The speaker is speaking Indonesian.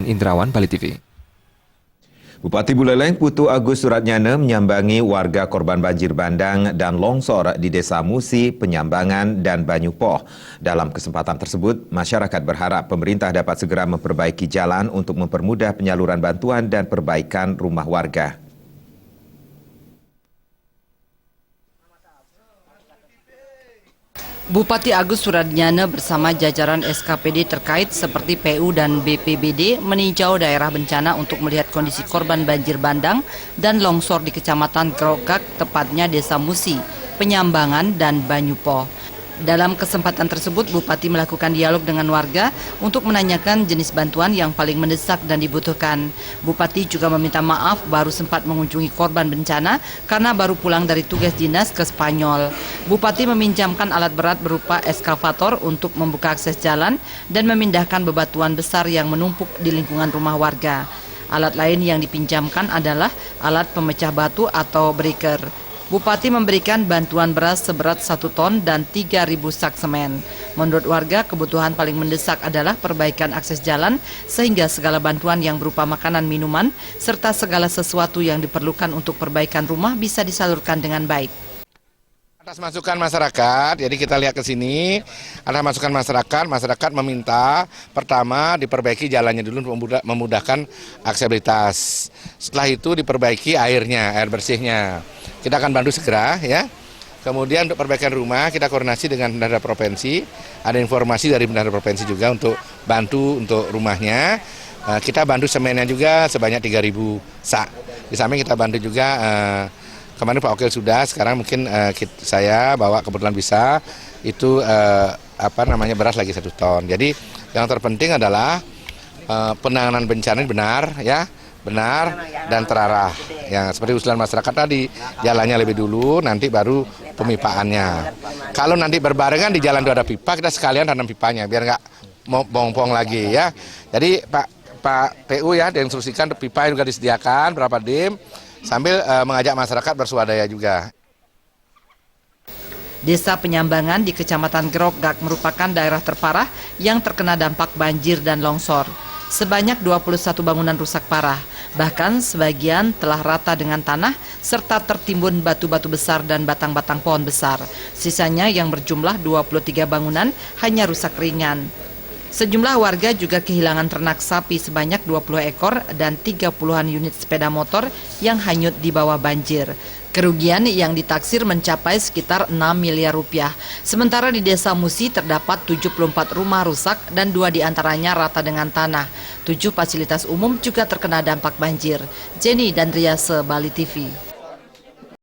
Indrawan, Bali TV. Bupati Buleleng Putu Agus Suratnyana menyambangi warga korban banjir bandang dan longsor di Desa Musi, Penyambangan, dan Banyupoh. Dalam kesempatan tersebut, masyarakat berharap pemerintah dapat segera memperbaiki jalan untuk mempermudah penyaluran bantuan dan perbaikan rumah warga. Bupati Agus Suratnyana bersama jajaran SKPD terkait seperti PU dan BPBD meninjau daerah bencana untuk melihat kondisi korban banjir bandang dan longsor di Kecamatan Grogak, tepatnya Desa Musi, Penyambangan, dan Banyupoh. Dalam kesempatan tersebut, Bupati melakukan dialog dengan warga untuk menanyakan jenis bantuan yang paling mendesak dan dibutuhkan. Bupati juga meminta maaf baru sempat mengunjungi korban bencana karena baru pulang dari tugas dinas ke Spanyol. Bupati meminjamkan alat berat berupa eskavator untuk membuka akses jalan dan memindahkan bebatuan besar yang menumpuk di lingkungan rumah warga. Alat lain yang dipinjamkan adalah alat pemecah batu atau breaker. Bupati memberikan bantuan beras seberat 1 ton dan 3.000 sak semen. Menurut warga, kebutuhan paling mendesak adalah perbaikan akses jalan sehingga segala bantuan yang berupa makanan, minuman, serta segala sesuatu yang diperlukan untuk perbaikan rumah bisa disalurkan dengan baik. Atas masukan masyarakat, jadi kita lihat ke sini, ada masukan masyarakat meminta pertama diperbaiki jalannya dulu untuk memudahkan aksesibilitas. Setelah itu diperbaiki airnya, air bersihnya. Kita akan bantu segera ya. Kemudian untuk perbaikan rumah kita koordinasi dengan Bendahara Provinsi, ada informasi dari Bendahara Provinsi juga untuk bantu untuk rumahnya. Kita bantu semennya juga sebanyak 3.000 sak. Di samping kita bantu juga kemarin Pak Wakil sudah, sekarang mungkin saya bawa kebetulan bisa itu beras lagi 1 ton. Jadi yang terpenting adalah penanganan bencana ini benar dan terarah. Yang seperti usulan masyarakat tadi, jalannya lebih dulu, nanti baru pemipaannya. Kalau nanti berbarengan di jalan itu ada pipa, kita sekalian tanam pipanya biar nggak bong-bong lagi ya. Jadi Pak PU ya diinstruksikan pipa juga disediakan berapa dim. Sambil mengajak masyarakat bersuadaya juga. Desa Penyambangan di Kecamatan Grogak merupakan daerah terparah yang terkena dampak banjir dan longsor. Sebanyak 21 bangunan rusak parah, bahkan sebagian telah rata dengan tanah serta tertimbun batu-batu besar dan batang-batang pohon besar. Sisanya yang berjumlah 23 bangunan hanya rusak ringan. Sejumlah warga juga kehilangan ternak sapi sebanyak 20 ekor dan 30-an unit sepeda motor yang hanyut di bawah banjir. Kerugian yang ditaksir mencapai sekitar 6 miliar rupiah. Sementara di Desa Musi terdapat 74 rumah rusak dan 2 diantaranya rata dengan tanah. 7 fasilitas umum juga terkena dampak banjir. Jenny dan Riase, Bali TV.